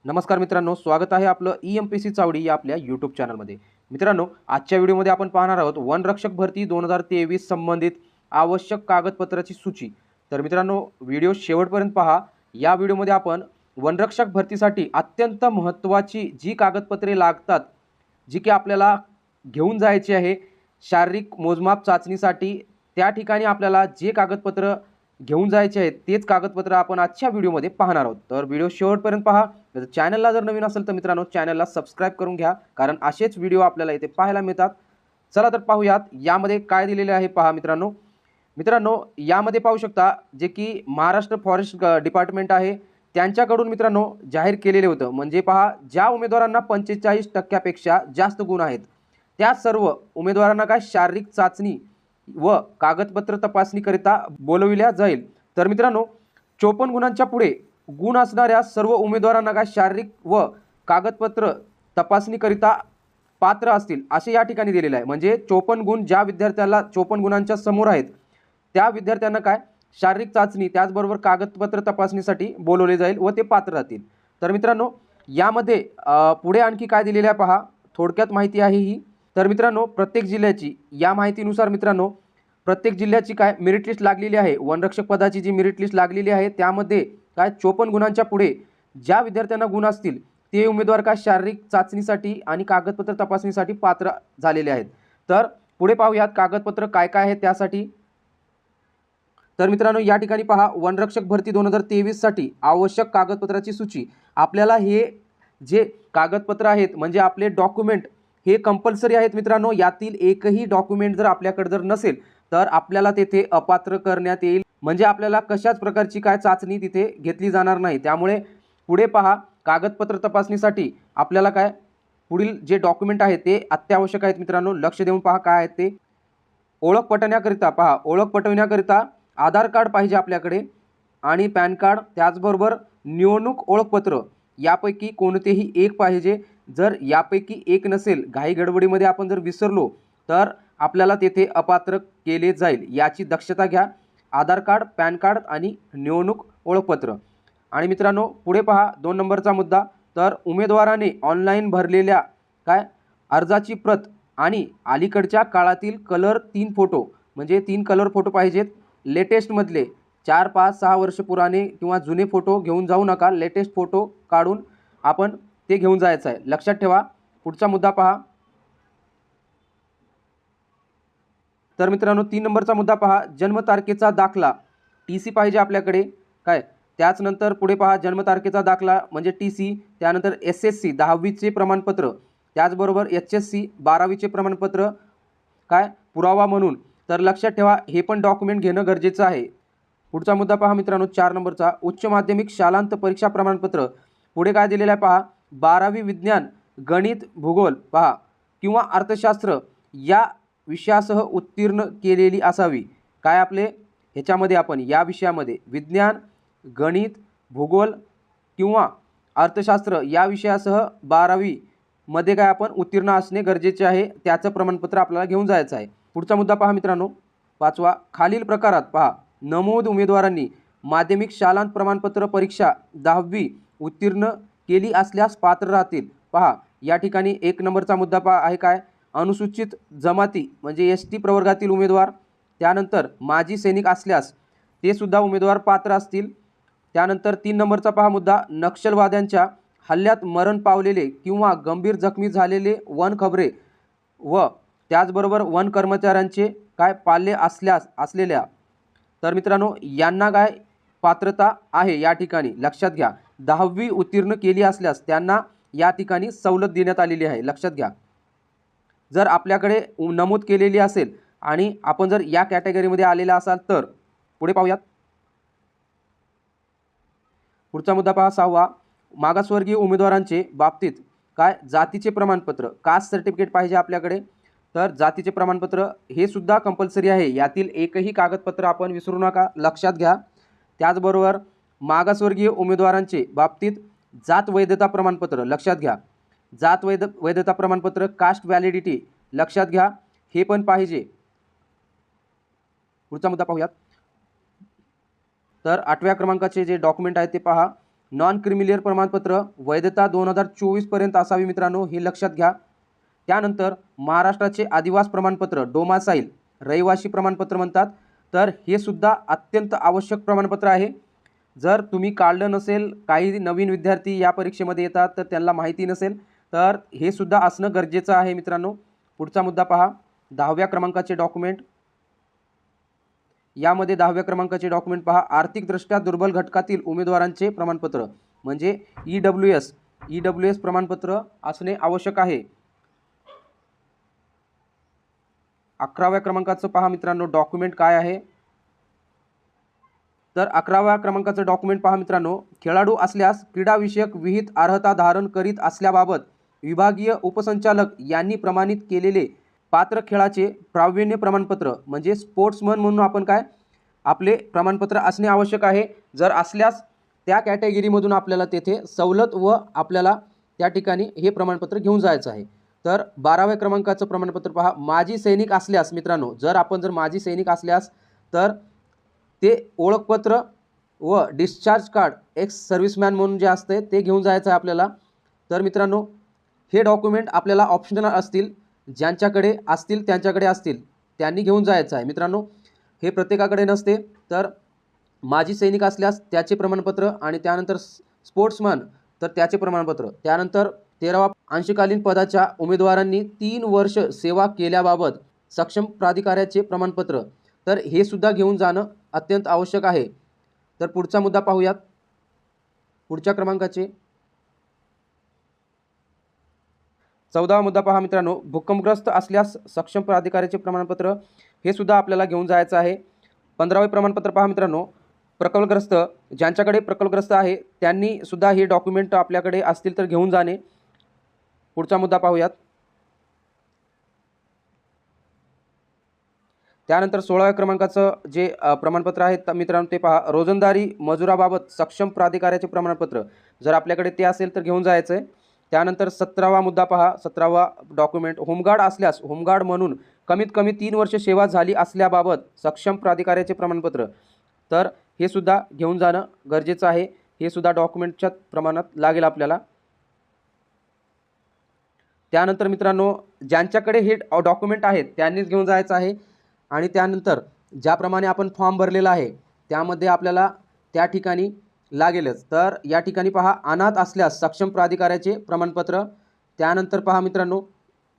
नमस्कार मित्रांनो, स्वागत आहे आपलं EMPC चावडी या आपल्या यूट्यूब चॅनलमध्ये। मित्रांनो, आजच्या व्हिडिओमध्ये आपण पाहणार आहोत वनरक्षक भरती 2023 संबंधित आवश्यक कागदपत्राची सूची। तर मित्रांनो, व्हिडिओ शेवटपर्यंत पहा। या व्हिडिओमध्ये आपण वनरक्षक भरतीसाठी अत्यंत महत्त्वाची जी कागदपत्रे लागतात, जी की आपल्याला घेऊन जायची आहे शारीरिक मोजमाप चाचणीसाठी, त्या ठिकाणी आपल्याला जे कागदपत्र घेऊन जायचे आहेत तेच कागदपत्र आपण आजच्या व्हिडिओमध्ये पाहणार आहोत। तर व्हिडिओ शेवटपर्यंत पहा। चॅनलला जर नवीन असेल तर मित्रांनो चॅनलला सबस्क्राइब करून घ्या, कारण असेच व्हिडिओ आपल्याला इथे पाहायला मिळतात। चला तर पाहूयात यामध्ये काय दिलेले आहे। पहा मित्रांनो, यामध्ये पाहू शकता जे की महाराष्ट्र फॉरेस्ट डिपार्टमेंट आहे त्यांच्याकडून मित्रांनो जाहीर केलेले होतं। म्हणजे पहा, ज्या उमेदवारांना 45% पेक्षा जास्त गुण आहेत त्या सर्व उमेदवारांना काय शारीरिक चाचणी व कागदपत्र तपासणीकरिता बोलविल्या जाईल। तर मित्रांनो, 54 गुणांच्या पुढे गुण असणाऱ्या सर्व उमेदवारांना काय शारीरिक व कागदपत्र तपासणीकरिता पात्र असतील असे या ठिकाणी दिलेले आहे। म्हणजे 54 गुण ज्या विद्यार्थ्याला 54 गुणांच्या समोर आहेत त्या विद्यार्थ्यांना काय शारीरिक चाचणी त्याचबरोबर कागदपत्र तपासणीसाठी बोलवले जाईल व ते पात्र राहतील। तर मित्रांनो, यामध्ये पुढे आणखी काय दिलेले आहे पहा, थोडक्यात माहिती आहे ही। तर मित्रांनो, प्रत्येक जिल्ह्याची या माहितीनुसार मित्रांनो प्रत्येक जिल्ह्याची काय मेरिट लिस्ट लागलेली आहे। वनरक्षक पदाची जी मेरिट लिस्ट लागलेली आहे त्यामध्ये काय 54 गुणांच्या पुढे ज्या विद्यार्थ्यांना गुण असतील ते उमेदवार काय शारीरिक चाचणीसाठी आणि कागदपत्र तपासणीसाठी पात्र झालेले आहेत। तर पुढे पाहूयात कागदपत्र काय काय आहे त्यासाठी। तर मित्रांनो, या ठिकाणी पहा, वनरक्षक भरती 2023 साठी आवश्यक कागदपत्राची सूची। आपल्याला हे जे कागदपत्र आहेत म्हणजे आपले डॉक्युमेंट हे कंपल्सरी आहेत मित्रांनो। यातील एकही डॉक्युमेंट जर आपल्याकडे जर नसेल तर आपल्याला तेथे अपात्र करण्यात येईल। म्हणजे आपल्याला कशाच प्रकारची काय चाचणी तिथे घेतली जाणार नाही। त्यामुळे पुढे पहा, कागदपत्र तपासणीसाठी आपल्याला काय पुढील जे डॉक्युमेंट आहेत ते अत्यावश्यक आहेत मित्रांनो। लक्ष देऊन पहा काय आहेत ते। ओळख पटवण्याकरिता पहा, ओळख पटवण्याकरिता आधार कार्ड पाहिजे आपल्याकडे आणि पॅन कार्ड, त्याचबरोबर निवडणूक ओळखपत्र यापैकी कोणतेही एक पाहिजे। जर यापैकी एक नसेल, घाई गडबडीमध्ये आपण जर विसरलो तर आपल्याला तेथे अपात्र केले जाईल, याची दक्षता घ्या। आधार कार्ड, पॅन कार्ड आणि निवडणूक ओळखपत्र। आणि मित्रांनो, पुढे पहा 2 नंबरचा मुद्दा। तर उमेदवाराने ऑनलाईन भरलेल्या काय अर्जाची प्रत आणि अलीकडच्या काळातील कलर 3 फोटो, म्हणजे 3 कलर फोटो पाहिजेत। लेटेस्टमधले 4, 5, 6 वर्ष पुराणे किंवा जुने फोटो घेऊन जाऊ नका। लेटेस्ट फोटो काढून आपण ते घेऊन जायचं आहे, लक्षात ठेवा। पुढचा मुद्दा पहा। तर मित्रांनो, 3 नंबरचा मुद्दा पहा, जन्मतारखेचा दाखला TC पाहिजे आपल्याकडे काय। त्याच नंतर पुढे पहा, जन्मतारखेचा दाखला म्हणजे TC, त्यानंतर SSC 10वीचे प्रमाणपत्र, त्याचबरोबर HSC 12वीचे प्रमाणपत्र काय पुरावा म्हणून। तर लक्षात ठेवा, हे पण डॉक्युमेंट घेणं गरजेचं आहे। पुढचा मुद्दा पहा मित्रांनो, 4 नंबरचा, उच्च माध्यमिक शालांत परीक्षा प्रमाणपत्र। पुढे काय दिलेलं आहे पहा, 12वी विज्ञान, गणित, भूगोल पहा किंवा अर्थशास्त्र या विषयासह उत्तीर्ण केलेली असावी। काय आपले ह्याच्यामध्ये आपण या विषयामध्ये विज्ञान, गणित, भूगोल किंवा अर्थशास्त्र या विषयासह 12वी मध्ये काय आपण उत्तीर्ण असणे गरजेचे आहे, त्याचं प्रमाणपत्र आपल्याला घेऊन जायचं आहे। पुढचा मुद्दा पहा मित्रांनो, 5वा, खालील प्रकारात पहा, नमूद उमेदवारांनी माध्यमिक शालांत प्रमाणपत्र परीक्षा 10वी उत्तीर्ण केली असल्यास पात्र राहतील। पहा, या ठिकाणी 1 नंबरचा मुद्दा पहा आहे काय, अनुसूचित जमाती म्हणजे ST प्रवर्गातील उमेदवार, त्यानंतर माजी सैनिक असल्यास ते सुद्धा उमेदवार पात्र असतील। त्यानंतर 3 नंबरचा पहा मुद्दा, नक्षलवाद्यांच्या हल्ल्यात मरण पावलेले किंवा गंभीर जखमी झालेले वन खबरे व त्याचबरोबर वन कर्मचाऱ्यांचे काय पाल्य असलेल्या तर मित्रांनो यांना काय पात्रता आहे या ठिकाणी लक्षात घ्या। 10वी उत्तीर्ण केली असल्यास त्यांना या ठिकाणी सवलत देण्यात आलेली आहे, लक्षात घ्या। जर आपल्याकडे नमूद केलेली असेल आणि आपण जर या कॅटेगरीमध्ये आलेला असाल तर पुढे पाहूयात। पुढचा मुद्दा पहा 6वा, मागासवर्गीय उमेदवारांचे बाबतीत काय जातीचे प्रमाणपत्र, कास्ट सर्टिफिकेट पाहिजे आपल्याकडे। तर जातीचे प्रमाणपत्र हे सुद्धा कंपल्सरी आहे, यातील एकही कागदपत्र आपण विसरू नका, लक्षात घ्या। त्याचबरोबर मागासवर्गीय उमेदवारांचे बाबतीत जात वैधता प्रमाणपत्र लक्षात घ्या। जात वैधता प्रमाणपत्र, कास्ट व्हॅलिडिटी लक्षात घ्या, हे पण पाहिजे। पुढचा मुद्दा पाहूयात। तर 8व्या क्रमांकाचे जे डॉक्युमेंट आहे ते पहा, नॉन क्रिमिलियर प्रमाणपत्र वैधता 2024 पर्यंत असावी मित्रांनो, हे लक्षात घ्या. त्यानंतर महाराष्ट्राचे आदिवासी प्रमाणपत्र डोमासाईल रहिवासी प्रमाणपत्र म्हणतात, तर हे सुद्धा अत्यंत आवश्यक प्रमाणपत्र आहे. जर तुम्ही काढलं नसेल, काही नवीन विद्यार्थी या परीक्षेमध्ये येतात तर त्यांना माहिती नसेल, तर हे सुद्धा असणं गरजेचं आहे मित्रांनो. पुढचा मुद्दा पहा, 10व्या क्रमांकाचे डॉक्युमेंट. यामध्ये 10व्या क्रमांकाचे डॉक्युमेंट पहा, आर्थिकदृष्ट्या दुर्बल घटकातील उमेदवारांचे प्रमाणपत्र म्हणजे EWS प्रमाणपत्र असणे आवश्यक आहे. 11व्या क्रमांकाचं पहा मित्रांनो डॉक्युमेंट काय आहे, तर 11व्या क्रमांकाचं डॉक्युमेंट पहा मित्रांनो, खेळाडू असल्यास क्रीडाविषयक विहित अर्हता धारण करीत असल्याबाबत विभागीय उपसंचालक यांनी प्रमाणित केलेले पात्र खेळाचे प्रावीण्य प्रमाणपत्र म्हणजे स्पोर्ट्समन म्हणून आपण काय आपले प्रमाणपत्र असणे आवश्यक आहे. जर असल्यास त्या कॅटेगरीमधून आपल्याला तेथे सवलत व आपल्याला त्या ठिकाणी हे प्रमाणपत्र घेऊन जायचं आहे. तर 12व्या क्रमांकाचं प्रमाणपत्र पहा, माजी सैनिक असल्यास मित्रांनो, जर माजी सैनिक असल्यास तर ते ओळखपत्र व डिस्चार्ज कार्ड एक्स सर्व्हिसमॅन म्हणून जे असते ते घेऊन जायचं आहे आपल्याला. तर मित्रांनो हे डॉक्युमेंट आपल्याला ऑप्शनल असतील, ज्यांच्याकडे असतील त्यांच्याकडे असतील त्यांनी घेऊन जायचं आहे मित्रांनो, हे प्रत्येकाकडे नसते. तर माजी सैनिक असल्यास त्याचे प्रमाणपत्र आणि त्यानंतर स्पोर्ट्समन तर त्याचे प्रमाणपत्र. त्यानंतर 13वा अंशकालीन पदाच्या उमेदवारांनी 3 वर्ष सेवा केल्याबाबत सक्षम प्राधिकाऱ्याचे प्रमाणपत्र, तर हे सुद्धा घेऊन जाणं अत्यंत आवश्यक आहे. तर पुढचा मुद्दा पाहूयात, पुढच्या क्रमांकाचे 14वा मुद्दा पहा मित्रांनो, भूकंपग्रस्त असल्यास सक्षम प्राधिकाऱ्याचे प्रमाणपत्र हे सुद्धा आपल्याला घेऊन जायचं आहे. 15वे प्रमाणपत्र पहा मित्रांनो, प्रकल्पग्रस्त ज्यांच्याकडे प्रकल्पग्रस्त आहे त्यांनी सुद्धा हे डॉक्युमेंट आपल्याकडे असतील तर घेऊन जाणे. पुढचा मुद्दा पाहूयात, त्यानंतर 16व्या क्रमांकाचं जे प्रमाणपत्र आहे मित्रांनो ते पहा, रोजंदारी मजुराबाबत सक्षम प्राधिकाऱ्याचे प्रमाणपत्र जर आपल्याकडे ते असेल तर घेऊन जायचं आहे. त्यानंतर 17वा मुद्दा पहा, 17वा डॉक्युमेंट, होमगार्ड असल्यास होमगार्ड म्हणून कमीत कमी 3 वर्ष सेवा झाली असल्याबाबत सक्षम प्राधिकाऱ्याचे प्रमाणपत्र, तर हे सुद्धा घेऊन जाणं गरजेचं आहे. हे सुद्धा डॉक्युमेंटच्या प्रमाणात लागेल आपल्याला. त्यानंतर मित्रांनो ज्यांच्याकडे हे डॉक्युमेंट आहेत त्यांनीच घेऊन जायचं आहे. आणि त्यानंतर ज्याप्रमाणे आपण फॉर्म भरलेला आहे त्यामध्ये आपल्याला त्या ठिकाणी लागेलच. तर या ठिकाणी पहा, अनाथ असल्यास सक्षम प्राधिकाऱ्याचे प्रमाणपत्र. त्यानंतर पहा मित्रांनो,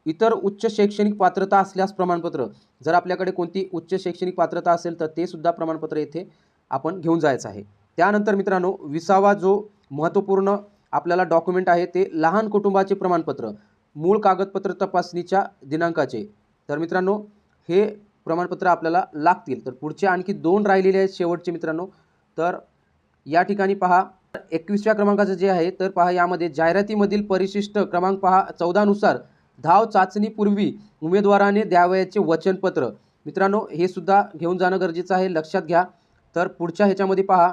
इतर उच्च शैक्षणिक पात्रता असल्यास प्रमाणपत्र, जर आपल्याकडे कोणती उच्च शैक्षणिक पात्रता असेल तर ते सुद्धा प्रमाणपत्र येथे आपण घेऊन जायचं आहे. त्यानंतर मित्रांनो 20वा जो महत्त्वपूर्ण आपल्याला डॉक्युमेंट आहे ते लहान कुटुंबाचे प्रमाणपत्र, मूळ कागदपत्र तपासणीच्या दिनांकाचे. तर मित्रांनो हे प्रमाणपत्र आपल्याला लागतील. तर पुढचे आणखी 2 राहिलेले आहेत शेवटचे मित्रांनो. तर या ठिकाणी पहा 21व्या क्रमांकाचं जे आहे तर पहा, यामध्ये जाहिरातीमधील परिशिष्ट क्रमांक पहा 14 नुसार धाव चाचणीपूर्वी उमेदवाराने द्यावयाचे वचनपत्र. मित्रांनो हे सुद्धा घेऊन जाणं गरजेचं आहे, लक्षात घ्या. तर पुढच्या ह्याच्यामध्ये पहा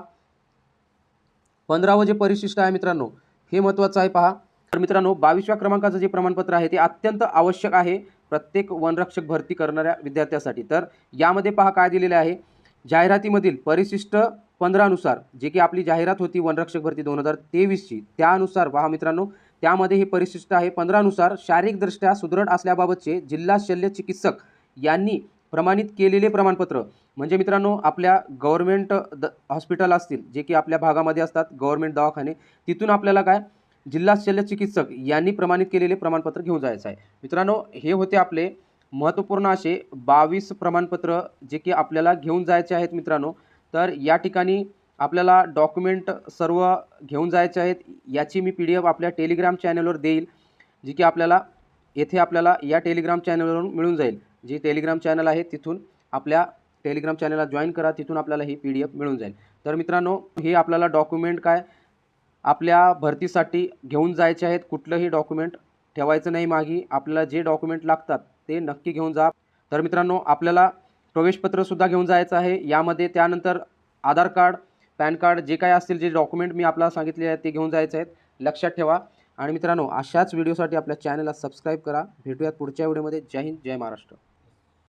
15वं जे परिशिष्ट आहे मित्रांनो हे महत्त्वाचं आहे पहा. तर मित्रांनो 22व्या क्रमांकाचं जे प्रमाणपत्र आहे ते अत्यंत आवश्यक आहे प्रत्येक वनरक्षक भरती करणाऱ्या विद्यार्थ्यासाठी. तर यामध्ये पहा काय दिलेले आहे, जाहिरातीमधील परिशिष्ट 15 नुसार, जे की आपली जाहिरात होती वनरक्षक भरती 2023ची, त्यानुसार पहा मित्रांनो त्यामध्ये हे परिशिष्ट आहे 15 नुसार शारीरिकदृष्ट्या सुदृढ असल्याबाबतचे जिल्हा शल्य चिकित्सक यांनी प्रमाणित केलेले प्रमाणपत्र. म्हणजे मित्रांनो आपल्या गव्हर्नमेंट हॉस्पिटल असतील जे की आपल्या भागामध्ये असतात गव्हर्नमेंट दवाखाने, तिथून आपल्याला काय जिल्हा शल्य चिकित्सक यांनी प्रमाणित केलेले प्रमाणपत्र घेऊन जायचं आहे. मित्रांनो हे होते आपले महत्त्वपूर्ण असे 22 प्रमाणपत्र जे की आपल्याला घेऊन जायचे आहेत मित्रांनो. तर या ठिकाणी आपल्याला डॉक्युमेंट सर्व घेऊन जायचे आहेत. याची मी PDF आपल्या टेलिग्राम चॅनलवर देईल, जी की आपल्याला येथे आपल्याला या टेलिग्राम चॅनलवरून मिळून जाईल. जी टेलिग्राम चॅनल आहे तिथून आपल्या टेलिग्राम चॅनलला जॉईन करा, तिथून आपल्याला ही PDF मिळून जाईल. तर मित्रांनो हे आपल्याला डॉक्युमेंट काय आपल्या भरतीसाठी घेऊन जायचे आहेत. कुठलंही डॉक्युमेंट ठेवायचं नाही मागे, आपल्याला जे डॉक्युमेंट लागतात ते नक्की घेऊन जा. तर मित्रांनो आपल्याला प्रवेशपत्रसुद्धा घेऊन जायचं आहे यामध्ये. त्यानंतर आधार कार्ड, पॅन कार्ड जे काय असतील जे डॉक्युमेंट मी आपल्याला सांगितले आहेत ते घेऊन जायचे आहेत, लक्षात ठेवा. आणि मित्रांनो अशाच व्हिडिओसाठी आपल्या चॅनलला सबस्क्राईब करा. भेटूयात पुढच्या व्हिडिओमध्ये. जय हिंद, जय महाराष्ट्र.